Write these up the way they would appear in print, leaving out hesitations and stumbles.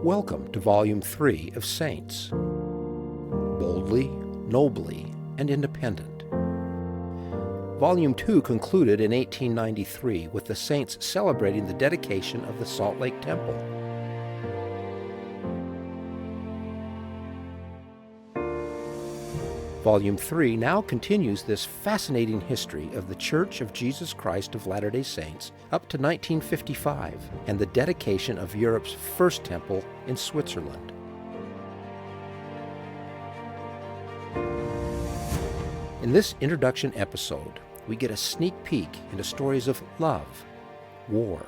Welcome to Volume 3 of Saints. Boldly, nobly, and independent. Volume 2 concluded in 1893 with the saints celebrating the dedication of the Salt Lake Temple. Volume 3 now continues this fascinating history of the Church of Jesus Christ of Latter-day Saints up to 1955 and the dedication of Europe's first temple in Switzerland. In this introduction episode, we get a sneak peek into stories of love, war,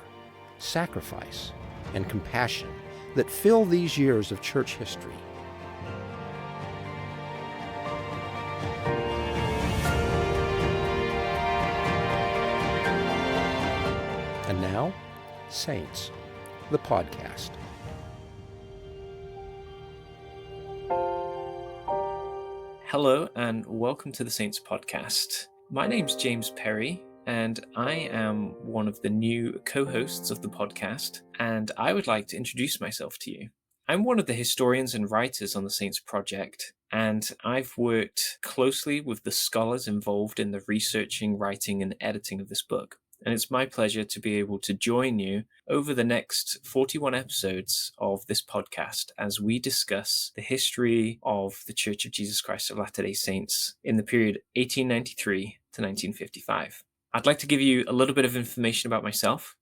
sacrifice, and compassion that fill these years of church history. And now, Saints, the podcast. Hello and welcome to the Saints podcast. My name's James Perry and I am one of the new co-hosts of the podcast, and I would like to introduce myself to you. I'm one of the historians and writers on the Saints project, and I've worked closely with the scholars involved in the researching, writing, and editing of this book. And it's my pleasure to be able to join you over the next 41 episodes of this podcast as we discuss the history of the Church of Jesus Christ of Latter-day Saints in the period 1893 to 1955. I'd like to give you a little bit of information about myself.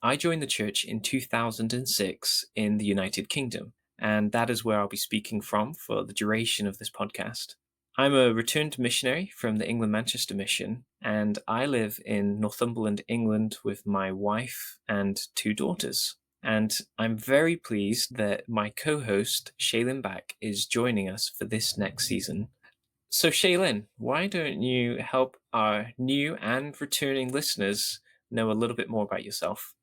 I joined the church in 2006 in the United Kingdom, and that is where I'll be speaking from for the duration of this podcast. I'm a returned missionary from the England-Manchester mission, and I live in Northumberland, England with my wife and two daughters. And I'm very pleased that my co-host, Shaylin Back, is joining us for this next season. So Shaylin, why don't you help our new and returning listeners know a little bit more about yourself?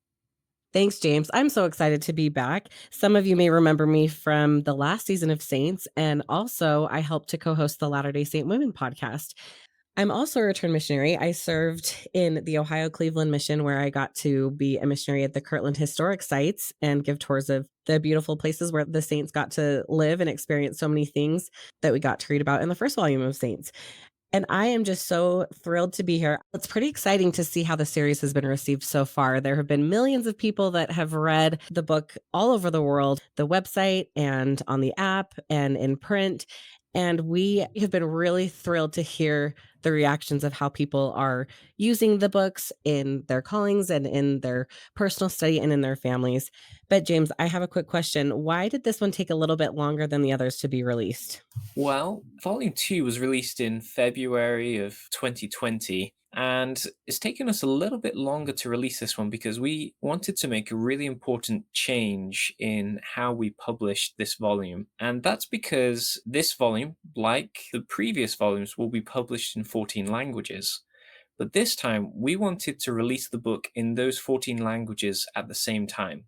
Thanks, James. I'm so excited to be back. Some of you may remember me from the last season of Saints, and also I helped to co-host the Latter-day Saint Women podcast. I'm also a returned missionary. I served in the Ohio Cleveland mission, where I got to be a missionary at the Kirtland Historic Sites and give tours of the beautiful places where the saints got to live and experience so many things that we got to read about in the first volume of Saints. And I am just so thrilled to be here. It's pretty exciting to see how the series has been received so far. There have been millions of people that have read the book all over the world, the website and on the app and in print. And we have been really thrilled to hear the reactions of how people are using the books in their callings and in their personal study and in their families. But James, I have a quick question. Why did this one take a little bit longer than the others to be released? Well, Volume 2 was released in February of 2020, and it's taken us a little bit longer to release this one because we wanted to make a really important change in how we published this volume. And that's because this volume, like the previous volumes, will be published in 14 languages. But this time, we wanted to release the book in those 14 languages at the same time.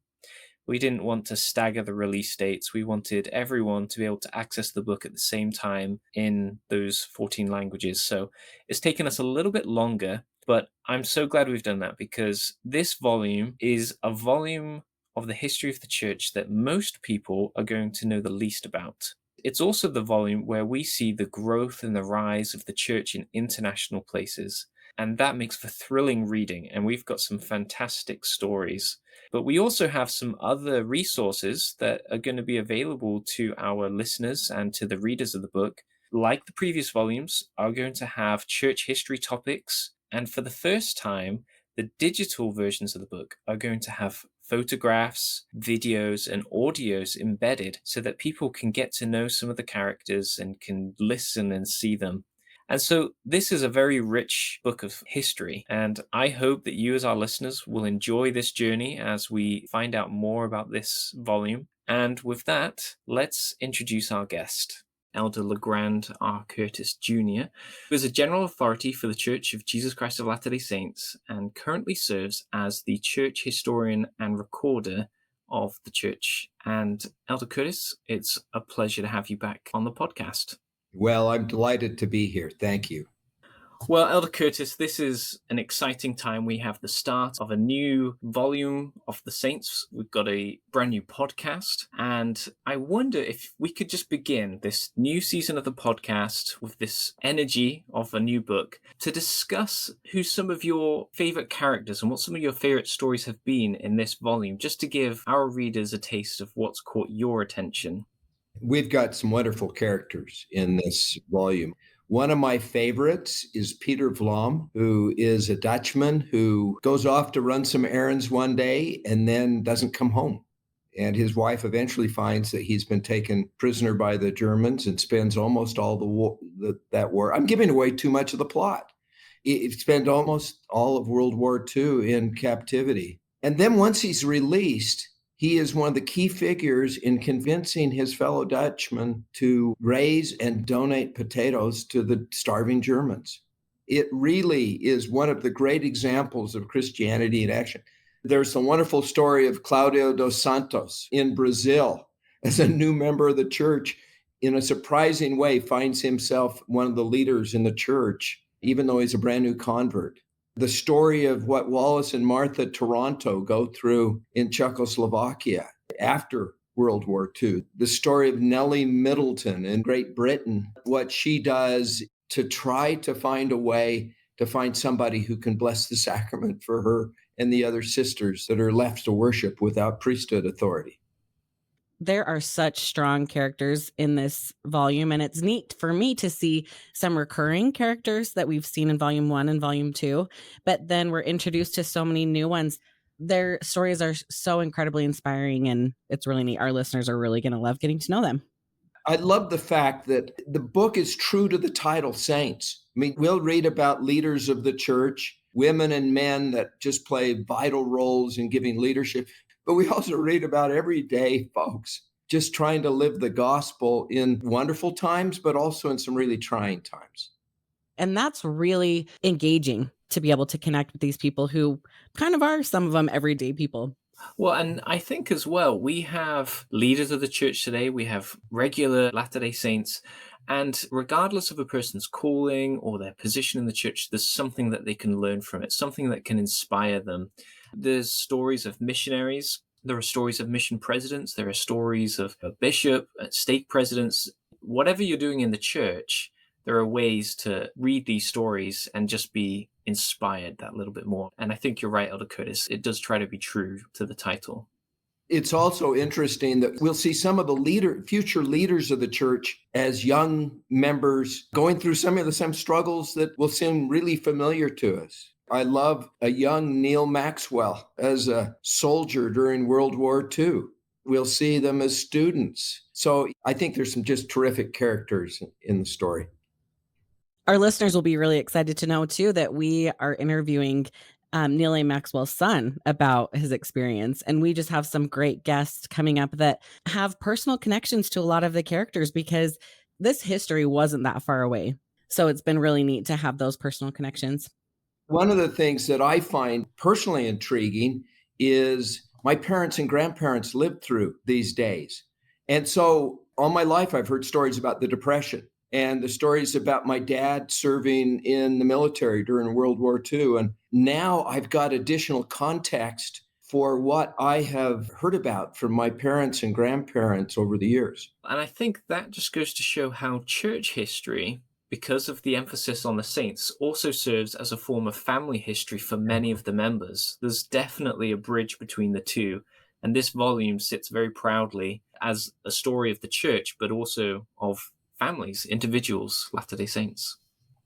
We didn't want to stagger the release dates. We wanted everyone to be able to access the book at the same time in those 14 languages. So it's taken us a little bit longer, but I'm so glad we've done that because this volume is a volume of the history of the church that most people are going to know the least about. It's also the volume where we see the growth and the rise of the church in international places. And that makes for thrilling reading, and we've got some fantastic stories. But we also have some other resources that are going to be available to our listeners and to the readers of the book. Like the previous volumes, are going to have church history topics, and for the first time, the digital versions of the book are going to have photographs, videos, and audios embedded so that people can get to know some of the characters and can listen and see them. And so this is a very rich book of history, and I hope that you as our listeners will enjoy this journey as we find out more about this volume. And with that, let's introduce our guest, Elder LeGrand R. Curtis Jr., who is a general authority for the Church of Jesus Christ of Latter-day Saints and currently serves as the church historian and recorder of the church. And Elder Curtis, it's a pleasure to have you back on the podcast. Well, I'm delighted to be here. Thank you. Well, Elder Curtis, this is an exciting time. We have the start of a new volume of the Saints. We've got a brand new podcast. And I wonder if we could just begin this new season of the podcast with this energy of a new book to discuss who some of your favorite characters and what some of your favorite stories have been in this volume, just to give our readers a taste of what's caught your attention. We've got some wonderful characters in this volume. One of my favorites is Peter Vlam, who is a Dutchman who goes off to run some errands one day and then doesn't come home. And his wife eventually finds that he's been taken prisoner by the Germans and spends almost all that war. I'm giving away too much of the plot. He spent almost all of World War II in captivity. And then once he's released, he is one of the key figures in convincing his fellow Dutchmen to raise and donate potatoes to the starving Germans. It really is one of the great examples of Christianity in action. There's a wonderful story of Claudio dos Santos in Brazil as a new member of the church. In a surprising way, finds himself one of the leaders in the church, even though he's a brand new convert. The story of what Wallace and Martha Toronto go through in Czechoslovakia after World War II. The story of Nellie Middleton in Great Britain, what she does to try to find a way to find somebody who can bless the sacrament for her and the other sisters that are left to worship without priesthood authority. There are such strong characters in this volume, and it's neat for me to see some recurring characters that we've seen in volume 1 and volume 2, but then we're introduced to so many new ones. Their stories are so incredibly inspiring, and it's really neat. Our listeners are really going to love getting to know them. I love the fact that the book is true to the title, Saints. I mean, we'll read about leaders of the church, women and men that just play vital roles in giving leadership. But we also read about everyday folks just trying to live the gospel in wonderful times, but also in some really trying times. And that's really engaging to be able to connect with these people who kind of are, some of them, everyday people. Well, and I think as well, we have leaders of the church today, we have regular Latter-day Saints, and regardless of a person's calling or their position in the church, there's something that they can learn from it, something that can inspire them. There's stories of missionaries, there are stories of mission presidents, there are stories of a bishop, stake presidents. Whatever you're doing in the church, there are ways to read these stories and just be inspired that little bit more. And I think you're right, Elder Curtis. It does try to be true to the title. It's also interesting that we'll see some of the future leaders of the church as young members going through some of the same struggles that will seem really familiar to us. I love a young Neil Maxwell as a soldier during World War II. We'll see them as students. So I think there's some just terrific characters in the story. Our listeners will be really excited to know, too, that we are interviewing Neil A. Maxwell's son about his experience. And we just have some great guests coming up that have personal connections to a lot of the characters because this history wasn't that far away. So it's been really neat to have those personal connections. One of the things that I find personally intriguing is my parents and grandparents lived through these days. And so all my life, I've heard stories about the Depression and the stories about my dad serving in the military during World War II. And now I've got additional context for what I have heard about from my parents and grandparents over the years. And I think that just goes to show how church history, because of the emphasis on the saints, also serves as a form of family history for many of the members. There's definitely a bridge between the two. And this volume sits very proudly as a story of the church, but also of families, individuals, Latter-day Saints.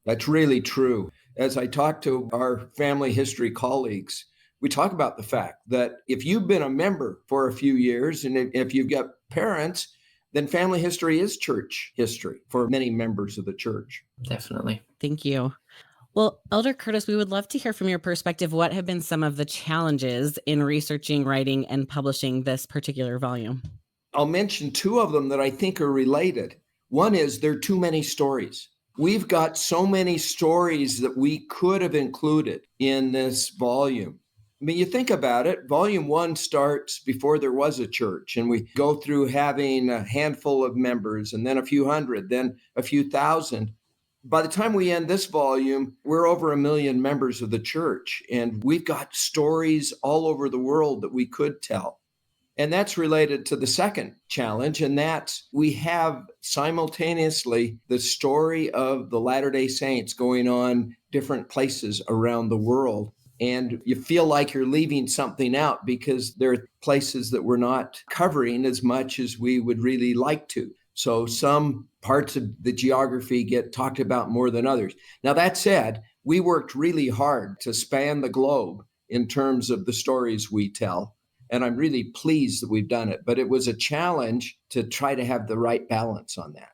That's really true. As I talk to our family history colleagues, we talk about the fact that if you've been a member for a few years and if you've got parents, then family history is church history for many members of the church. Definitely. Thank you. Well, Elder Curtis, we would love to hear from your perspective. What have been some of the challenges in researching, writing, and publishing this particular volume? I'll mention two of them that I think are related. One is there are too many stories. We've got so many stories that we could have included in this volume. I mean, you think about it, volume 1 starts before there was a church, and we go through having a handful of members and then a few hundred, then a few thousand. By the time we end this volume, we're over 1 million members of the church, and we've got stories all over the world that we could tell. And that's related to the second challenge, and that's we have simultaneously the story of the Latter-day Saints going on different places around the world. And you feel like you're leaving something out because there are places that we're not covering as much as we would really like to. So some parts of the geography get talked about more than others. Now, that said, we worked really hard to span the globe in terms of the stories we tell. And I'm really pleased that we've done it. But it was a challenge to try to have the right balance on that.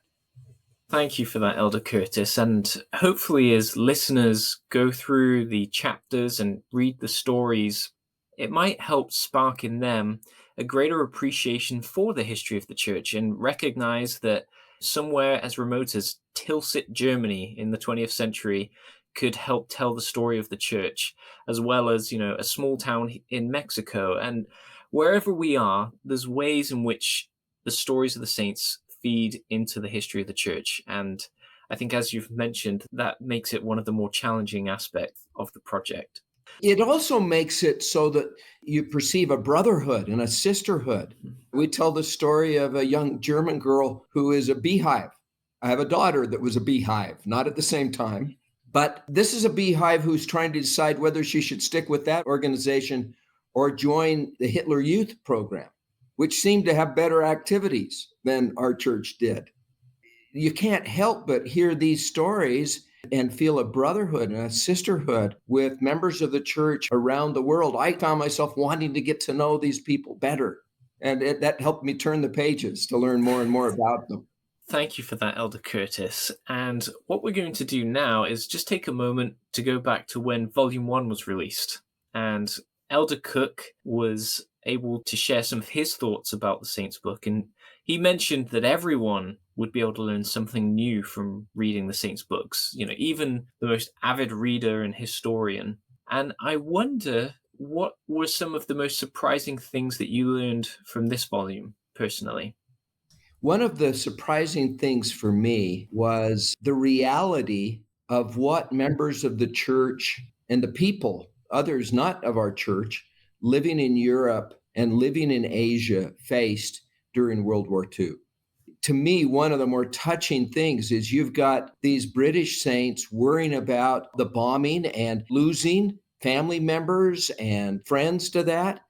Thank you for that, Elder Curtis. And hopefully, as listeners go through the chapters and read the stories, it might help spark in them a greater appreciation for the history of the church and recognize that somewhere as remote as Tilsit, Germany in the 20th century could help tell the story of the church, as well as, a small town in Mexico. And wherever we are, there's ways in which the stories of the saints feed into the history of the church. And I think, as you've mentioned, that makes it one of the more challenging aspects of the project. It also makes it so that you perceive a brotherhood and a sisterhood. We tell the story of a young German girl who is a beehive. I have a daughter that was a beehive, not at the same time, but this is a beehive who's trying to decide whether she should stick with that organization or join the Hitler Youth Program, which seemed to have better activities than our church did. You can't help but hear these stories and feel a brotherhood and a sisterhood with members of the church around the world. I found myself wanting to get to know these people better, and that helped me turn the pages to learn more and more about them. Thank you for that, Elder Curtis. And what we're going to do now is just take a moment to go back to when Volume 1 was released. And Elder Cook was able to share some of his thoughts about the Saints book. And he mentioned that everyone would be able to learn something new from reading the Saints books, even the most avid reader and historian. And I wonder, what were some of the most surprising things that you learned from this volume, personally? One of the surprising things for me was the reality of what members of the church and the people, others not of our church, living in Europe and living in Asia faced during World War II. To me, one of the more touching things is you've got these British saints worrying about the bombing and losing family members and friends to that.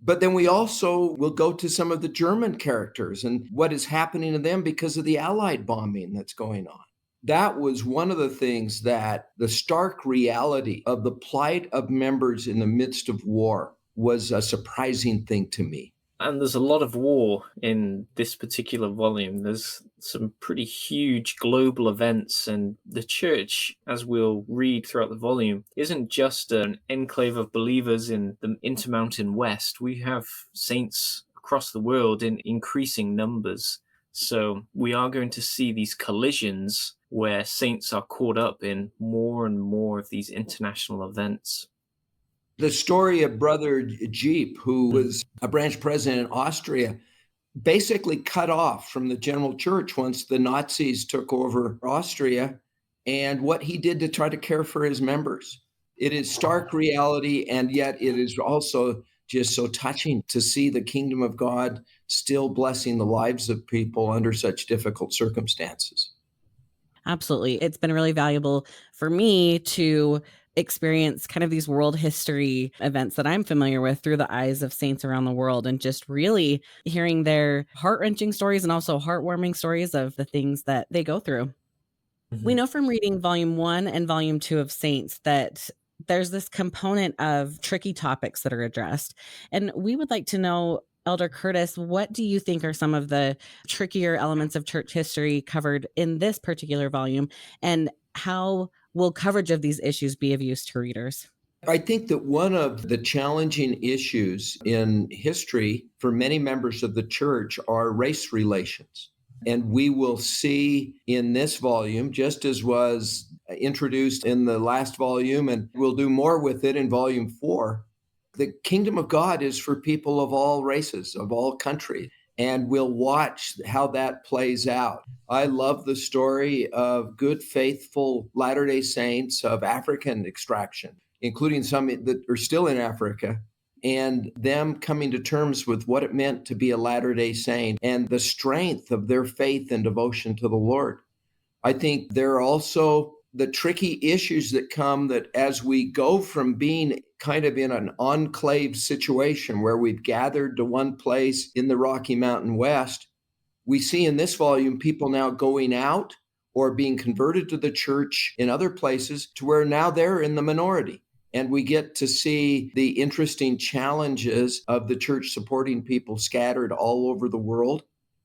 But then we also will go to some of the German characters and what is happening to them because of the Allied bombing that's going on. That was one of the things that the stark reality of the plight of members in the midst of war was a surprising thing to me. And there's a lot of war in this particular volume. There's some pretty huge global events, and the church, as we'll read throughout the volume, isn't just an enclave of believers in the Intermountain West. We have saints across the world in increasing numbers. So we are going to see these collisions where saints are caught up in more and more of these international events. The story of Brother Jeep, who was a branch president in Austria, basically cut off from the general church once the Nazis took over Austria, and what he did to try to care for his members. It is stark reality, and yet it is also just so touching to see the kingdom of God still blessing the lives of people under such difficult circumstances. Absolutely. It's been really valuable for me to experience kind of these world history events that I'm familiar with through the eyes of saints around the world, and just really hearing their heart-wrenching stories and also heartwarming stories of the things that they go through. We know from reading Volume 1 and Volume 2 of Saints that there's this component of tricky topics that are addressed. And we would like to know, Elder Curtis, what do you think are some of the trickier elements of church history covered in this particular volume? And how will coverage of these issues be of use to readers? I think that one of the challenging issues in history for many members of the church are race relations. And we will see in this volume, just as was introduced in the last volume, and we'll do more with it in Volume 4, the kingdom of God is for people of all races, of all countries. and we'll watch how that plays out. I love the story of good, faithful Latter-day Saints of African extraction, including some that are still in Africa, and them coming to terms with what it meant to be a Latter-day Saint and the strength of their faith and devotion to the Lord. I think there are also the tricky issues that come that as we go from being kind of in an enclave situation where we've gathered to one place in the Rocky Mountain West, we see in this volume people now going out or being converted to the church in other places to where now they're in the minority. And we get to see the interesting challenges of the church supporting people scattered all over the world.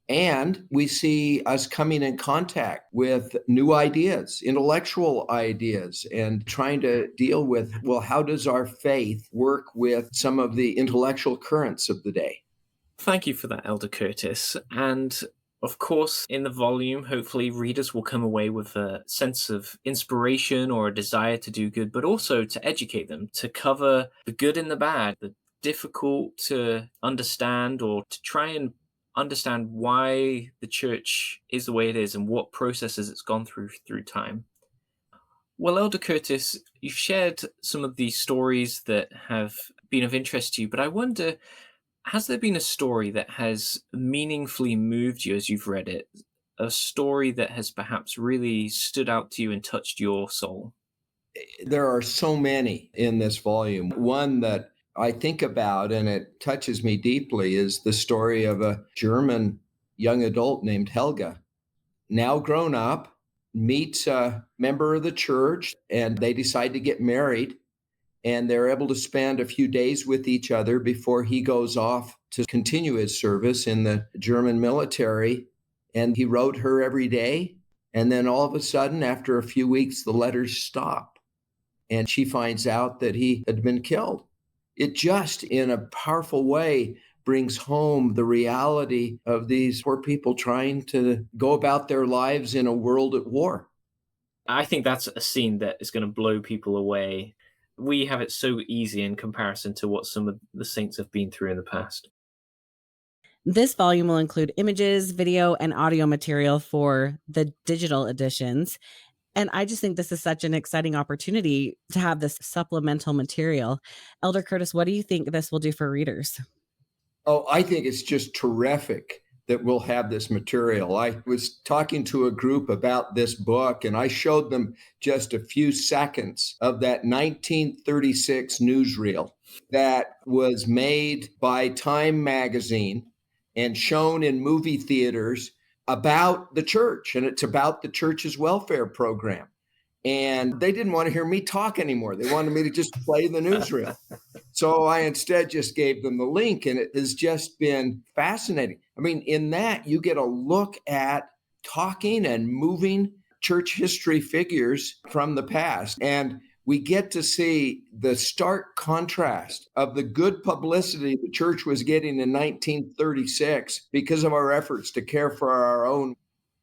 And we see us coming in contact with new ideas, intellectual ideas, and trying to deal with, well, how does our faith work with some of the intellectual currents of the day? Thank you for that, Elder Curtis. And of course, in the volume, hopefully readers will come away with a sense of inspiration or a desire to do good, but also to educate them, to cover the good and the bad, the difficult to understand, or to try and understand why the church is the way it is and what processes it's gone through time. Well, Elder Curtis, you've shared some of these stories that have been of interest to you, but I wonder, has there been a story that has meaningfully moved you as you've read it? A story that has perhaps really stood out to you and touched your soul? There are so many in this volume. One that I think about and it touches me deeply is the story of a German young adult named Helga, now grown up, meets a member of the church, and they decide to get married. And they're able to spend a few days with each other before he goes off to continue his service in the German military. And he wrote her every day. And then all of a sudden, after a few weeks, the letters stop. And she finds out that he had been killed. It just, in a powerful way, brings home the reality of these poor people trying to go about their lives in a world at war. I think that's a scene that is going to blow people away. We have it so easy in comparison to what some of the saints have been through in the past. This volume will include images, video, and audio material for the digital editions. And I just think this is such an exciting opportunity to have this supplemental material. Elder Curtis, what do you think this will do for readers? Oh, I think it's just terrific that we'll have this material. I was talking to a group about this book, and I showed them just a few seconds of that 1936 newsreel that was made by Time magazine and shown in movie theaters about the church. And it's about the church's welfare program. And they didn't want to hear me talk anymore. They wanted me to just play the newsreel. So I instead just gave them the link, and it has just been fascinating. I mean, in that, you get a look at talking and moving church history figures from the past. And we get to see the stark contrast of the good publicity the church was getting in 1936 because of our efforts to care for our own.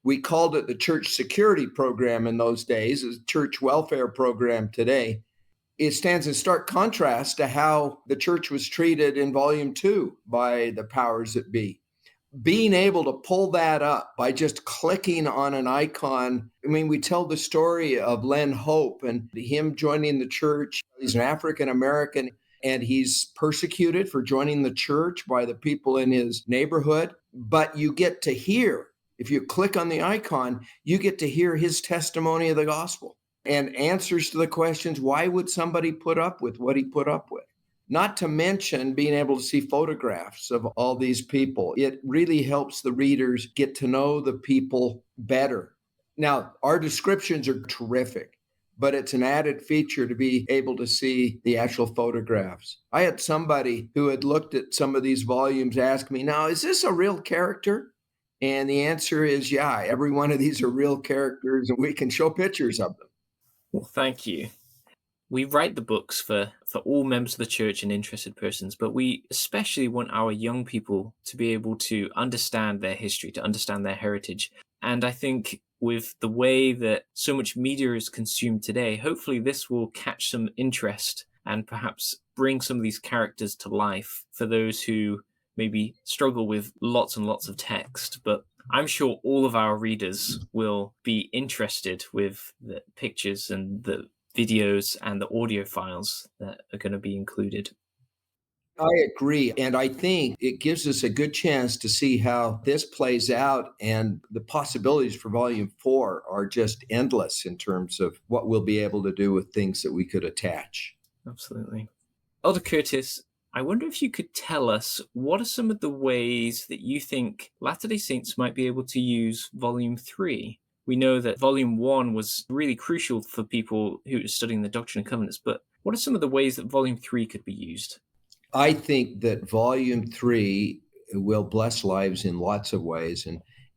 We called it the church security program in those days, a church welfare program today. It stands in stark contrast to how the church was treated in volume 2 by the powers that be. Being able to pull that up by just clicking on an icon. I mean, we tell the story of Len Hope and him joining the church. He's an African American, and he's persecuted for joining the church by the people in his neighborhood. But you get to hear, if you click on the icon, you get to hear his testimony of the gospel and answers to the questions, why would somebody put up with what he put up with? Not to mention being able to see photographs of all these people. It really helps the readers get to know the people better. Now, our descriptions are terrific, but it's an added feature to be able to see the actual photographs. I had somebody who had looked at some of these volumes ask me, now, is this a real character? And the answer is, yeah, every one of these are real characters, and we can show pictures of them. Well, thank you. We write the books for all members of the church and interested persons, but we especially want our young people to be able to understand their history, to understand their heritage. And I think with the way that so much media is consumed today, hopefully this will catch some interest and perhaps bring some of these characters to life for those who maybe struggle with lots and lots of text, but I'm sure all of our readers will be interested with the pictures and the videos and the audio files that are going to be included. I agree. And I think it gives us a good chance to see how this plays out. And the possibilities for volume 4 are just endless in terms of what we'll be able to do with things that we could attach. Absolutely. Elder Curtis, I wonder if you could tell us what are some of the ways that you think Latter-day Saints might be able to use Volume 3? We know that Volume 1 was really crucial for people who are studying the Doctrine and Covenants, but what are some of the ways that Volume 3 could be used? I think that volume 3 will bless lives in lots of ways.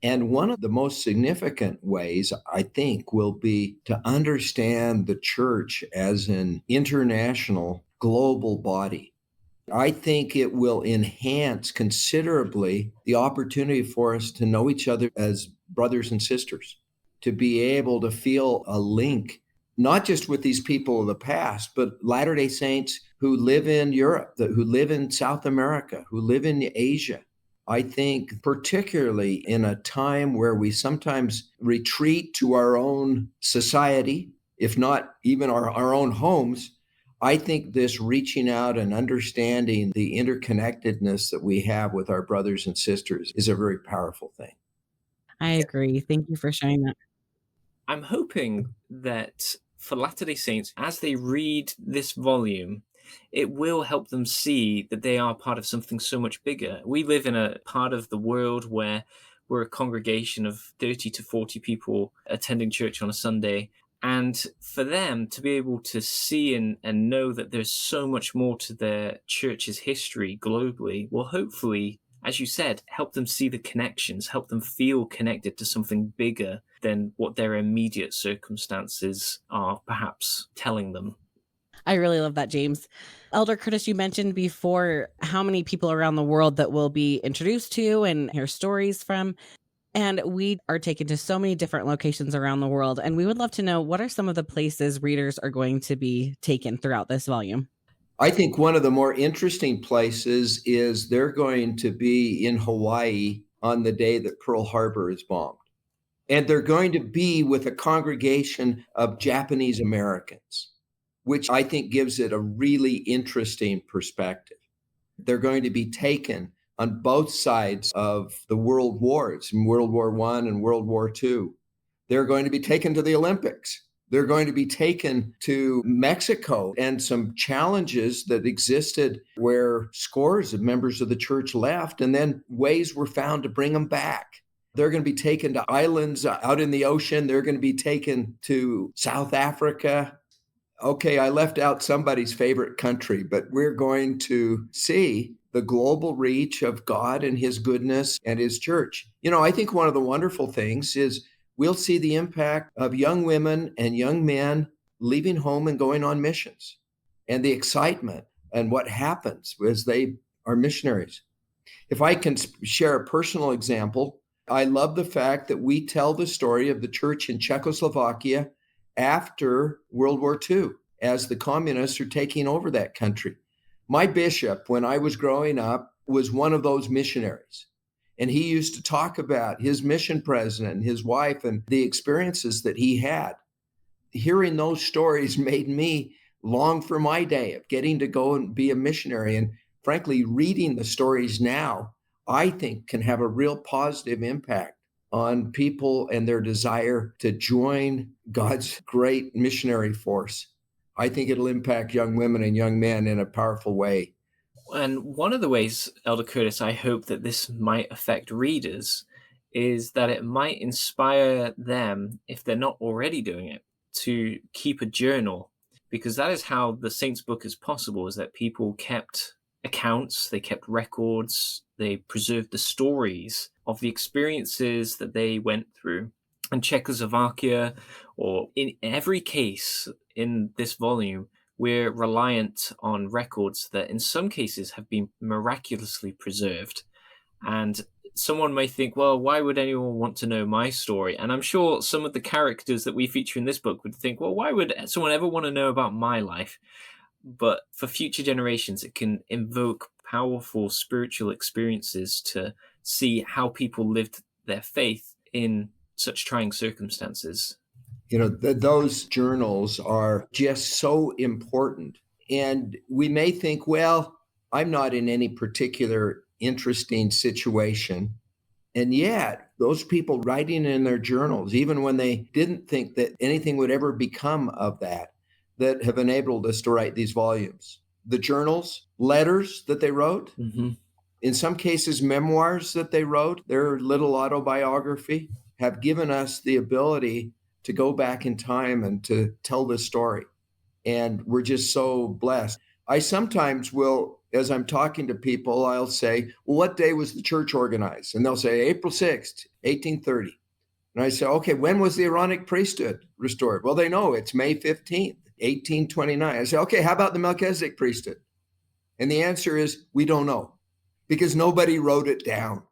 And one of the most significant ways, I think, will be to understand the church as an international global body. I think it will enhance considerably the opportunity for us to know each other as brothers and sisters, to be able to feel a link, not just with these people of the past, but Latter-day Saints who live in Europe, who live in South America, who live in Asia. I think particularly in a time where we sometimes retreat to our own society, if not even our own homes, I think this reaching out and understanding the interconnectedness that we have with our brothers and sisters is a very powerful thing. I agree. Thank you for sharing that. I'm hoping that for Latter-day Saints, as they read this volume, it will help them see that they are part of something so much bigger. We live in a part of the world where we're a congregation of 30 to 40 people attending church on a Sunday. And for them to be able to see and know that there's so much more to their church's history globally will hopefully, as you said, help them see the connections, help them feel connected to something bigger than what their immediate circumstances are perhaps telling them. I really love that, James. Elder Curtis, you mentioned before how many people around the world that we'll be introduced to and hear stories from. And we are taken to so many different locations around the world. And we would love to know what are some of the places readers are going to be taken throughout this volume? I think one of the more interesting places is they're going to be in Hawaii on the day that Pearl Harbor is bombed. And they're going to be with a congregation of Japanese Americans, which I think gives it a really interesting perspective. They're going to be taken on both sides of the world wars, in World War I and World War II. They're going to be taken to the Olympics. They're going to be taken to Mexico and some challenges that existed where scores of members of the church left, and then ways were found to bring them back. They're going to be taken to islands out in the ocean. They're going to be taken to South Africa. Okay, I left out somebody's favorite country, but we're going to see the global reach of God and his goodness and his church. You know, I think one of the wonderful things is we'll see the impact of young women and young men leaving home and going on missions, and the excitement and what happens as they are missionaries. If I can share a personal example, I love the fact that we tell the story of the church in Czechoslovakia after World War II, as the communists are taking over that country. My bishop, when I was growing up, was one of those missionaries. And he used to talk about his mission president and his wife and the experiences that he had. Hearing those stories made me long for my day of getting to go and be a missionary. And frankly, reading the stories now, I think can have a real positive impact on people and their desire to join God's great missionary force. I think it'll impact young women and young men in a powerful way. And one of the ways, Elder Curtis, I hope that this might affect readers is that it might inspire them, if they're not already doing it, to keep a journal, because that is how the Saints book is possible, is that people kept accounts, they kept records, they preserved the stories of the experiences that they went through. And Czechoslovakia, or in every case in this volume, we're reliant on records that in some cases have been miraculously preserved. And someone may think, well, why would anyone want to know my story? And I'm sure some of the characters that we feature in this book would think, well, why would someone ever want to know about my life? But for future generations, it can invoke powerful spiritual experiences to see how people lived their faith in such trying circumstances. Those journals are just so important. And we may think, well, I'm not in any particular interesting situation. And yet, those people writing in their journals, even when they didn't think that anything would ever become of that have enabled us to write these volumes. The journals, letters that they wrote, in some cases, memoirs that they wrote, their little autobiography, have given us the ability to go back in time and to tell this story. And we're just so blessed. I sometimes will, as I'm talking to people, I'll say, well, what day was the church organized? And they'll say, April 6th, 1830. And I say, okay, when was the Aaronic priesthood restored? Well, they know it's May 15th, 1829. I say, okay, how about the Melchizedek priesthood? And the answer is, we don't know, because nobody wrote it down.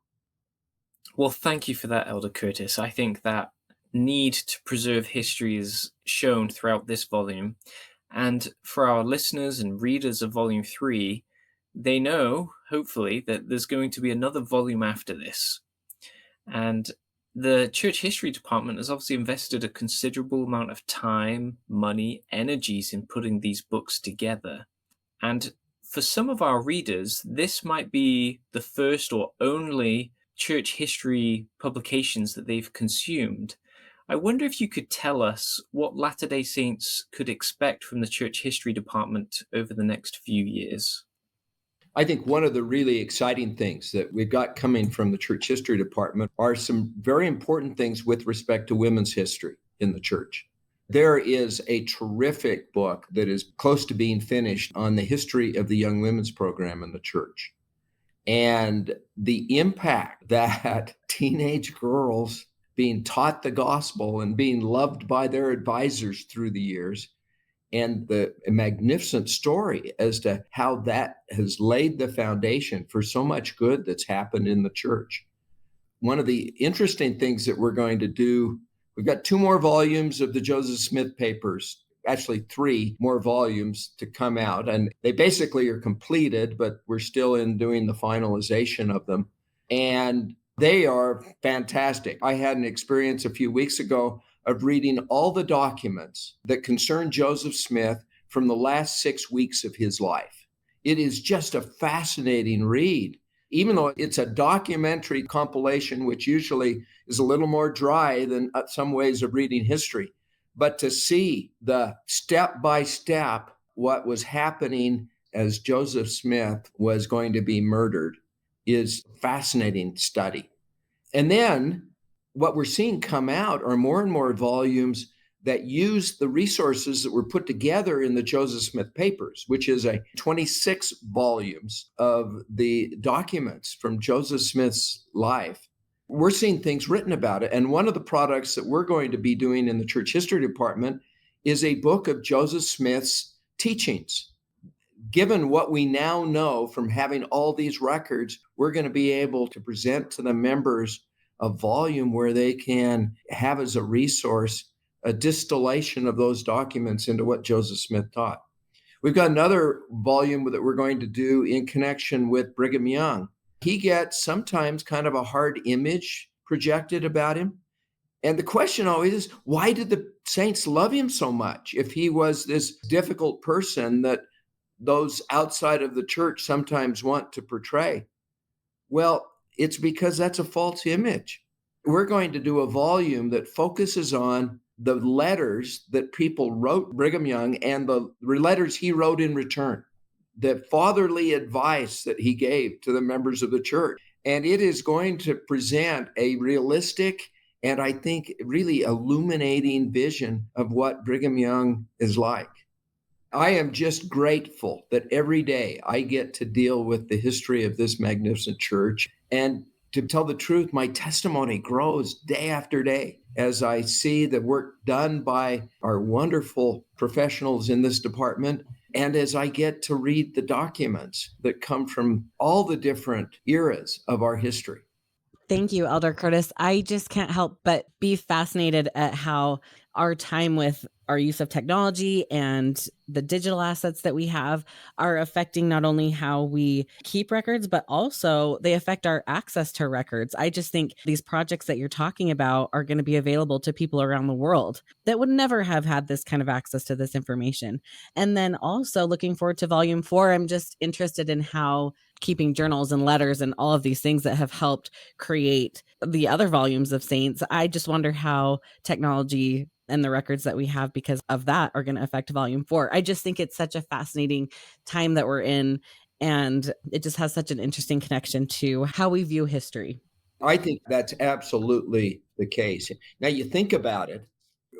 Well, thank you for that, Elder Curtis. I think that need to preserve history is shown throughout this volume. And for our listeners and readers of Volume 3, they know, hopefully, that there's going to be another volume after this. And the Church History Department has obviously invested a considerable amount of time, money, energies in putting these books together. And for some of our readers, this might be the first or only church history publications that they've consumed. I wonder if you could tell us what Latter-day Saints could expect from the Church History Department over the next few years. I think one of the really exciting things that we've got coming from the Church History Department are some very important things with respect to women's history in the church. There is a terrific book that is close to being finished on the history of the Young Women's Program in the church. And the impact that teenage girls being taught the gospel and being loved by their advisors through the years, and the magnificent story as to how that has laid the foundation for so much good that's happened in the church. One of the interesting things that we're going to do, we've got 2 more volumes of the Joseph Smith papers, actually 3 more volumes to come out. And they basically are completed, but we're still in doing the finalization of them. And they are fantastic. I had an experience a few weeks ago of reading all the documents that concern Joseph Smith from the last 6 weeks of his life. It is just a fascinating read, even though it's a documentary compilation, which usually is a little more dry than some ways of reading history. But to see the step-by-step what was happening as Joseph Smith was going to be murdered is a fascinating study. And then what we're seeing come out are more and more volumes that use the resources that were put together in the Joseph Smith papers, which is a 26 volumes of the documents from Joseph Smith's life. We're seeing things written about it. And one of the products that we're going to be doing in the Church History Department is a book of Joseph Smith's teachings. Given what we now know from having all these records, we're going to be able to present to the members a volume where they can have as a resource a distillation of those documents into what Joseph Smith taught. We've got another volume that we're going to do in connection with Brigham Young. He gets sometimes kind of a hard image projected about him. And the question always is, why did the saints love him so much if he was this difficult person that those outside of the church sometimes want to portray? Well, it's because that's a false image. We're going to do a volume that focuses on the letters that people wrote Brigham Young and the letters he wrote in return, the fatherly advice that he gave to the members of the church. And it is going to present a realistic and I think really illuminating vision of what Brigham Young is like. I am just grateful that every day I get to deal with the history of this magnificent church. And to tell the truth, my testimony grows day after day as I see the work done by our wonderful professionals in this department, and as I get to read the documents that come from all the different eras of our history. Thank you, Elder Curtis. I just can't help but be fascinated at how our time with our use of technology and the digital assets that we have are affecting not only how we keep records, but also they affect our access to records. I just think these projects that you're talking about are going to be available to people around the world that would never have had this kind of access to this information. And then also looking forward to volume 4, I'm just interested in how keeping journals and letters and all of these things that have helped create the other volumes of Saints. I just wonder how technology and the records that we have because of that are going to affect volume 4. I just think it's such a fascinating time that we're in, and it just has such an interesting connection to how we view history. I think that's absolutely the case. Now, you think about it,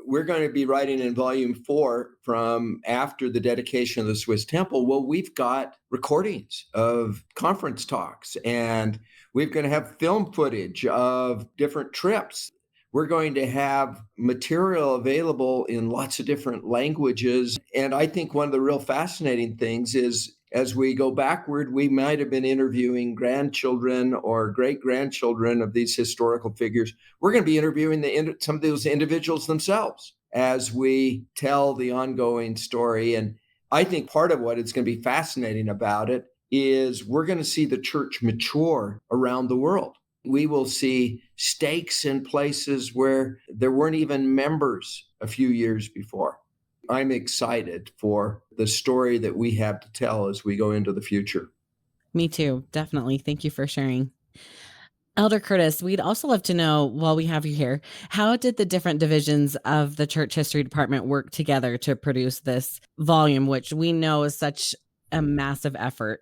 we're going to be writing in volume 4 from after the dedication of the Swiss temple. Well, we've got recordings of conference talks, and we're going to have film footage of different trips. We're going to have material available in lots of different languages. And I think one of the real fascinating things is as we go backward, we might have been interviewing grandchildren or great-grandchildren of these historical figures. We're going to be interviewing some of those individuals themselves as we tell the ongoing story. And I think part of what is going to be fascinating about it is we're going to see the church mature around the world. We will see stakes in places where there weren't even members a few years before. I'm excited for the story that we have to tell as we go into the future. Me too, definitely. Thank you for sharing. Elder Curtis, we'd also love to know, while we have you here, how did the different divisions of the Church History Department work together to produce this volume, which we know is such a massive effort?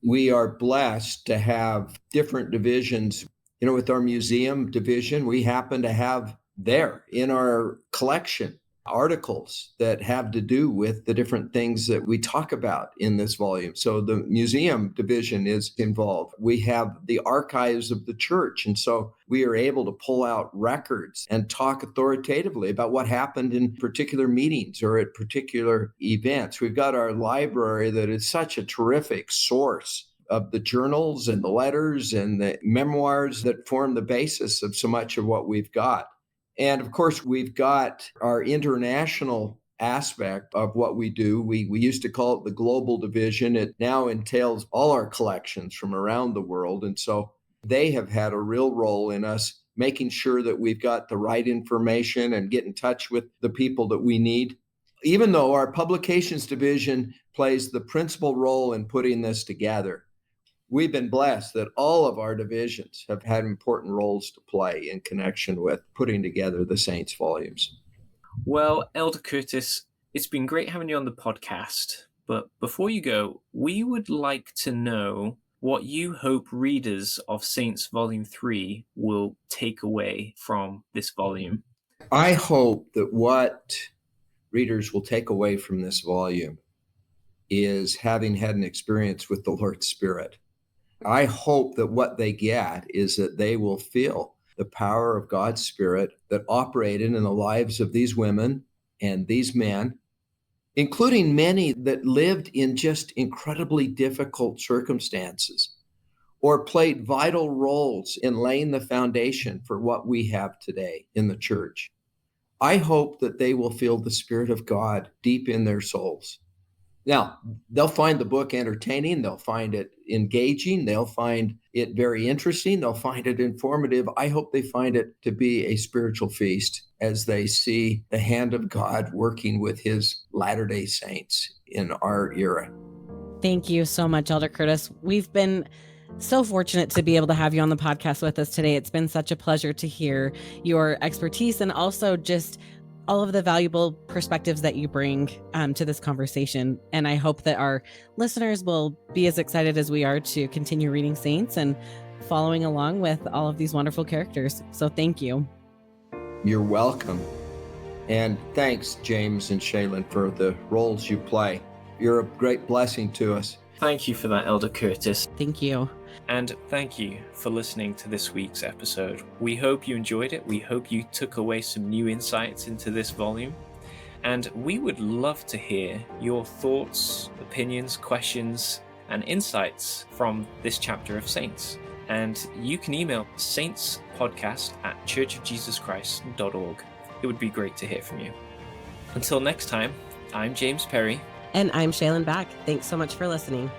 We are blessed to have different divisions. With our museum division, we happen to have there in our collection articles that have to do with the different things that we talk about in this volume. So the museum division is involved. We have the archives of the church. And so we are able to pull out records and talk authoritatively about what happened in particular meetings or at particular events. We've got our library that is such a terrific source of the journals and the letters and the memoirs that form the basis of so much of what we've got. And of course, we've got our international aspect of what we do. We used to call it the global division. It now entails all our collections from around the world. And so they have had a real role in us making sure that we've got the right information and get in touch with the people that we need. Even though our publications division plays the principal role in putting this together, we've been blessed that all of our divisions have had important roles to play in connection with putting together the Saints volumes. Well, Elder Curtis, it's been great having you on the podcast. But before you go, we would like to know what you hope readers of Saints Volume 3 will take away from this volume. I hope that what readers will take away from this volume is having had an experience with the Lord's Spirit. I hope that what they get is that they will feel the power of God's Spirit that operated in the lives of these women and these men, including many that lived in just incredibly difficult circumstances or played vital roles in laying the foundation for what we have today in the church. I hope that they will feel the Spirit of God deep in their souls. Now, they'll find the book entertaining, they'll find it engaging, they'll find it very interesting, they'll find it informative. I hope they find it to be a spiritual feast as they see the hand of God working with his Latter-day Saints in our era. Thank you so much, Elder Curtis. We've been so fortunate to be able to have you on the podcast with us today. It's been such a pleasure to hear your expertise and also just all of the valuable perspectives that you bring to this conversation. And I hope that our listeners will be as excited as we are to continue reading Saints and following along with all of these wonderful characters. So thank you. You're welcome. And thanks, James and Shaylin, for the roles you play. You're a great blessing to us. Thank you for that, Elder Curtis. Thank you. And thank you for listening to this week's episode. We hope you enjoyed it. We hope you took away some new insights into this volume. And we would love to hear your thoughts, opinions, questions, and insights from this chapter of Saints. And you can email saintspodcast@churchofjesuschrist.org. it would be great to hear from you. Until next time, I'm James Perry. And I'm Shaylin Back. Thanks so much for listening.